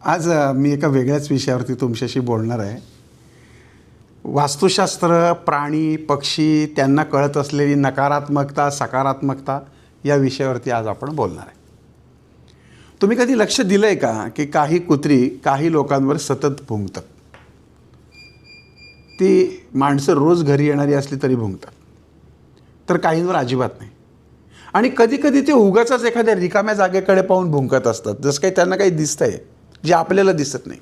आज मी एका वेगळ्याच विषयावरती तुमच्याशी बोलणार आहे. वास्तुशास्त्र, प्राणी, पक्षी त्यांना कळत असलेली नकारात्मकता, सकारात्मकता या विषयावरती आज आपण बोलणार आहे. तुम्ही कधी लक्ष दिलं आहे का की काही कुत्री काही लोकांवर सतत भुंकतात. ती माणसं रोज घरी येणारी असली तरी भुंकतात, तर काहींवर अजिबात नाही. आणि कधी कधी ते उगाचच एखाद्या रिकाम्या जागेकडे पाहून भुंकत असतात, जसं काही त्यांना काही दिसतंय जे आपल्याला दिसत नाही.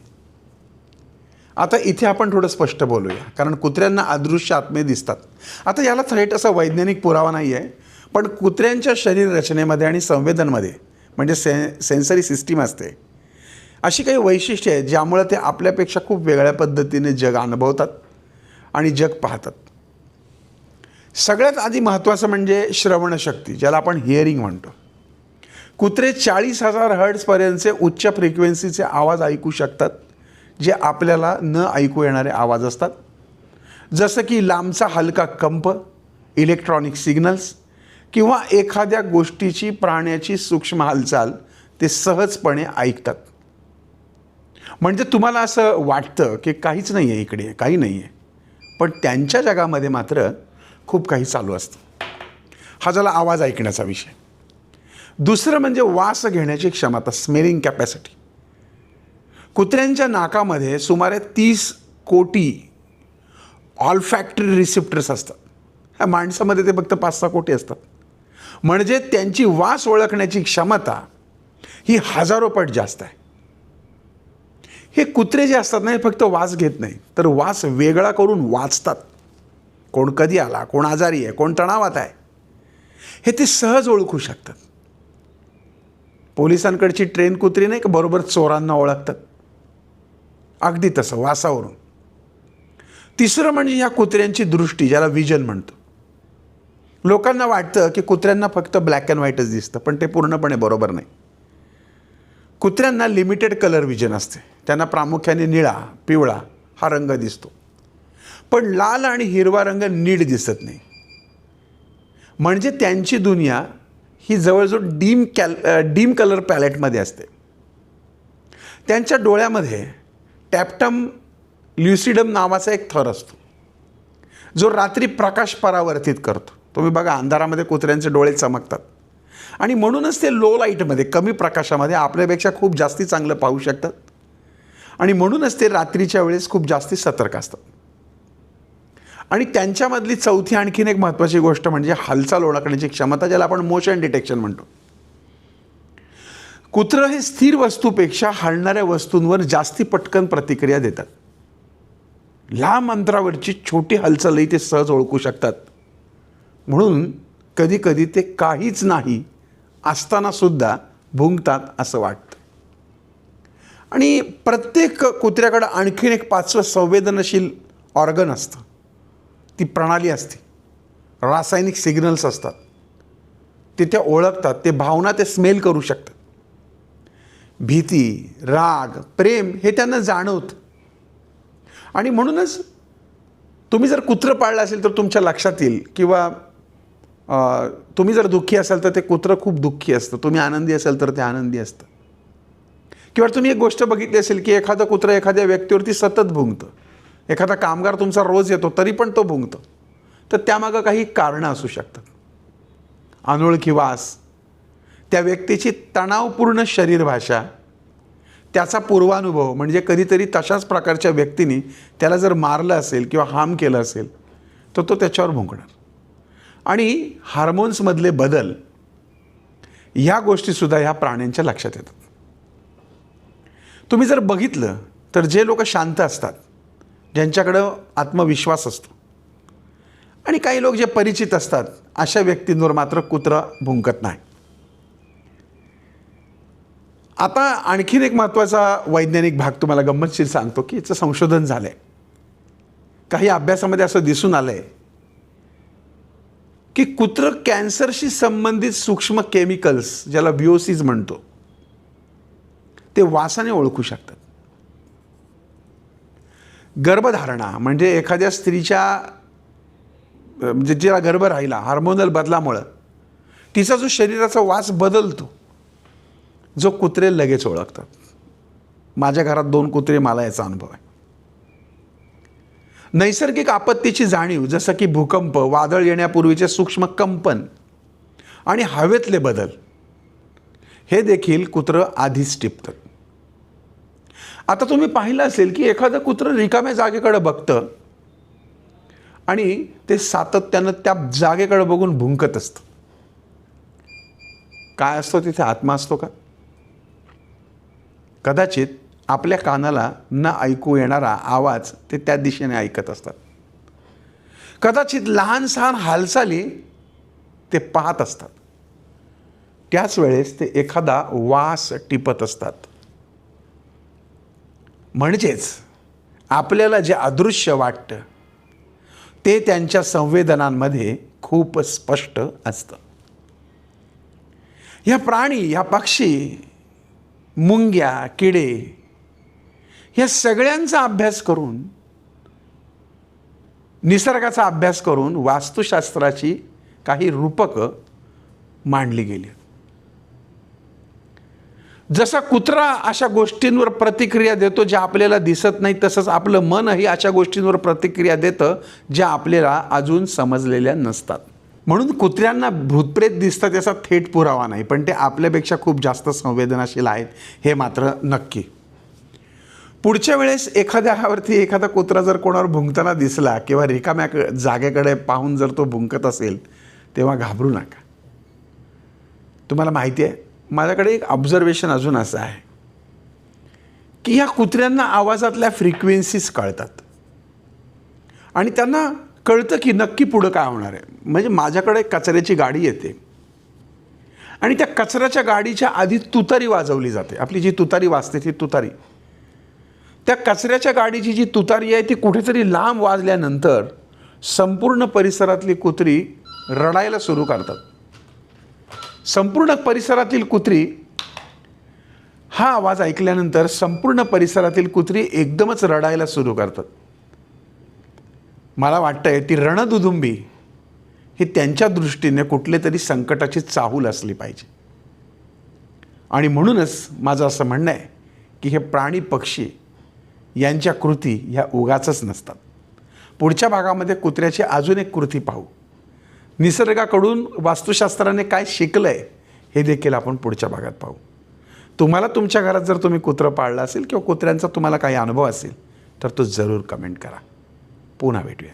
आता इथे आपण थोडं स्पष्ट बोलूया, कारण कुत्र्यांना अदृश्य आत्मे दिसतात. आता याला थेट असा वैज्ञानिक पुरावा नाही आहे, पण कुत्र्यांच्या शरीर रचनेमध्ये आणि संवेदनमध्ये म्हणजे सेन्सरी सिस्टीम असते, अशी काही वैशिष्ट्ये आहेत ज्यामुळे ते आपल्यापेक्षा खूप वेगळ्या पद्धतीने जग अनुभवतात आणि जग पाहतात. सगळ्यात आधी महत्त्वाचं म्हणजे श्रवणशक्ती, ज्याला आपण हिअरिंग म्हणतो. कुत्रे 40,000 हर्ट्झपर्यंतचे उच्च फ्रिक्वेन्सीचे आवाज ऐकू शकतात, जे आपल्याला न ऐकू येणारे आवाज असतात. जसं की लांबचा हलका कंप, इलेक्ट्रॉनिक सिग्नल्स किंवा एखाद्या गोष्टीची, प्राण्याची सूक्ष्म हालचाल ते सहजपणे ऐकतात. म्हणजे तुम्हाला असं वाटतं की काहीच नाही आहे इकडे, काही नाही आहे, पण त्यांच्या जगामध्ये मात्र खूप काही चालू असतं. हा झाला आवाज ऐकण्याचा विषय. दुसरं म्हणजे वास घेण्याची क्षमता, स्मेलिंग कॅपॅसिटी. कुत्र्यांच्या नाकामध्ये सुमारे 30 कोटी ऑल्फॅक्टरी रिसेप्टर्स असतात. ह्या माणसामध्ये ते फक्त 5-6 कोटी असतात. म्हणजे त्यांची वास ओळखण्याची क्षमता ही हजारो पट जास्त आहे. हे कुत्रे जे असतात ना, हे फक्त वास घेत नाही, तर वास वेगळा करून वाचतात. कोण कधी आला, कोण आजारी आहे, कोण तणावात आहे, हे ते सहज ओळखू शकतात. पोलिसांकडची ट्रेन कुत्री नाही का बरोबर चोरांना ओळखतात, अगदी तसं वासावरून. तिसरं म्हणजे ह्या कुत्र्यांची दृष्टी, ज्याला विजन म्हणतो. लोकांना वाटतं की कुत्र्यांना फक्त ब्लॅक अँड व्हाईटच दिसतं, पण ते पूर्णपणे बरोबर नाही. कुत्र्यांना लिमिटेड कलर विजन असते. त्यांना प्रामुख्याने निळा, पिवळा हा रंग दिसतो, पण लाल आणि हिरवा रंग नीट दिसत नाही. म्हणजे त्यांची दुनिया ही जवळजवळ डीम कलर पॅलेटमध्ये असते. त्यांच्या डोळ्यामध्ये टॅप्टम ल्युसिडम नावाचा एक थर असतो, जो रात्री प्रकाश परावर्तित करतो. तुम्ही बघा, अंधारामध्ये कुत्र्यांचे डोळे चमकतात आणि म्हणूनच ते लो लाईटमध्ये, कमी प्रकाशामध्ये आपल्यापेक्षा खूप जास्ती चांगलं पाहू शकतात. आणि म्हणूनच ते रात्रीच्या वेळेस खूप जास्ती सतर्क असतात. आणि त्यांच्यामधली चौथी आणखीन एक महत्त्वाची गोष्ट म्हणजे हालचाल ओळखण्याची क्षमता, ज्याला आपण मोशन डिटेक्शन म्हणतो. कुत्रं हे स्थिर वस्तूपेक्षा हलणाऱ्या वस्तूंवर जास्ती पटकन प्रतिक्रिया देतात. लांब अंतरावरची छोटी हालचालही ते सहज ओळखू शकतात. म्हणून कधी कधी ते काहीच नाही असताना सुद्धा भुंकतात असं वाटतं. आणि प्रत्येक कुत्र्याकडं आणखीन एक 5वं संवेदनशील ऑर्गन असतं, ती प्रणाली असते. रासायनिक सिग्नल्स असतात, ते त्या ओळखतात, ते भावना ते स्मेल करू शकतात. भीती, राग, प्रेम हे त्यांना जाणवतं. आणि म्हणूनच तुम्ही जर कुत्रं पाळलं असेल तर तुमच्या लक्षात येईल, किंवा तुम्ही जर दुःखी असाल तर ते कुत्रं खूप दुःखी असतं, तुम्ही आनंदी असाल तर ते आनंदी असतं. किंवा तुम्ही एक गोष्ट बघितली असेल की एखादं कुत्रं एखाद्या व्यक्तीवरती सतत भुंकतं. एखादा कामगार तुमचा रोज येतो तरी पण तो भुंकतो, तर त्यामागं काही कारणं असू शकतात. अनोळखी वास, त्या व्यक्तीची तणावपूर्ण शरीर भाषा, त्याचा पूर्वानुभव, म्हणजे कधीतरी तशाच प्रकारच्या व्यक्तीने त्याला जर मारलं असेल किंवा हार्म केलं असेल तर तो त्याच्यावर भुंकणार. आणि हार्मोन्समधले बदल, ह्या गोष्टीसुद्धा ह्या प्राण्यांच्या लक्षात येतात. तुम्ही जर बघितलं तर जे लोक शांत असतात, ज्यांच्याकडं आत्मविश्वास असतो, आणि काही लोक जे परिचित असतात, अशा व्यक्तींवर मात्र कुत्रा भुंकत नाही. आता आणखीन एक महत्त्वाचा वैज्ञानिक भाग तुम्हाला गंमतशीर सांगतो की याचं संशोधन झालं आहे. काही अभ्यासामध्ये असं दिसून आलं आहे की कुत्रं कॅन्सरशी संबंधित सूक्ष्म केमिकल्स, ज्याला VOCs म्हणतो, ते वासाने ओळखू शकतात. गर्भधारणा म्हणजे एखाद्या स्त्रीच्या, म्हणजे जिला गर्भ राहिला, हार्मोनल बदलामुळं तिचा जो शरीराचा वास बदलतो, जो कुत्रे लगेच ओळखतात. माझ्या घरात 2 कुत्रे, मला याचा अनुभव आहे. नैसर्गिक आपत्तीची जाणीव, जसं की भूकंप, वादळ येण्यापूर्वीचे सूक्ष्म कंपन आणि हवेतले बदल, हे देखील कुत्रं आधीच टिपतात. आता तुम्ही पाहिलं असेल की एखादं कुत्रं रिकाम्या जागेकडे बघतं आणि ते सातत्यानं त्या जागेकडे बघून भुंकत असतं. काय असतो तिथे? आत्मा असतो का? कदाचित आपल्या कानाला न ऐकू येणारा आवाज ते त्या दिशेने ऐकत असतात. कदाचित लहान सहान हालचाली ते पाहत असतात. त्याच वेळेस ते एखादा वास टिपत असतात. म्हणजेच आपल्याला जे अदृश्य वाटतं ते त्यांच्या संवेदनांमध्ये खूप स्पष्ट असतं. या प्राणी, या पक्षी, मुंग्या, किडे, या सगळ्यांचा अभ्यास करून, निसर्गाचा अभ्यास करून वास्तुशास्त्राची काही रूपकं मांडली गेली. जसा कुत्रा अशा गोष्टींवर प्रतिक्रिया देतो ज्या आपल्याला दिसत नाही, तसंच आपलं मनही अशा गोष्टींवर प्रतिक्रिया देतं ज्या आपल्याला अजून समजलेल्या नसतात. म्हणून कुत्र्यांना भूतप्रेत दिसतात याचा थेट पुरावा नाही, पण ते आपल्यापेक्षा खूप जास्त संवेदनशील आहेत हे मात्र नक्की. पुढच्या वेळेस एखादा कुत्रा जर कोणावर भुंकताना दिसला किंवा रिकाम्या जागेकडे पाहून जर तो भुंकत असेल, तेव्हा घाबरू नका. तुम्हाला माहिती आहे, माझ्याकडे एक ऑब्झर्वेशन अजून असं आहे की ह्या कुत्र्यांना आवाजातल्या फ्रिक्वेन्सीज कळतात आणि त्यांना कळतं की नक्की पुढं काय होणार आहे. म्हणजे माझ्याकडे कचऱ्याची गाडी येते आणि त्या कचऱ्याच्या गाडीच्या आधी तुतारी वाजवली जाते. आपली जी तुतारी वाजते ती तुतारी, त्या कचऱ्याच्या गाडीची जी तुतारी आहे ती कुठेतरी लांब वाजल्यानंतर संपूर्ण परिसरातली कुत्री रडायला सुरू करतात. संपूर्ण परिसरातील कुत्री हा आवाज ऐकल्यानंतर संपूर्ण परिसरातील कुत्री एकदमच रडायला सुरू करतात. मला वाटतंय ती रणदुदुंबी ही त्यांच्या दृष्टीने कुठले तरी संकटाची चाहूल असली पाहिजे. आणि म्हणूनच माझं असं म्हणणं आहे की हे प्राणी पक्षी यांच्या कृती ह्या उगाचच नसतात. पुढच्या भागामध्ये कुत्र्याची अजून एक कृती पाहू. निसर्गाकडून वास्तुशास्त्राने काय शिकलं आहे हे देखील आपण पुढच्या भागात पाहू. तुम्हाला तुमच्या घरात जर तुम्ही कुत्रं पाळलं असेल किंवा कुत्र्यांचा तुम्हाला काही अनुभव असेल तर तो जरूर कमेंट करा. पुन्हा भेटूया.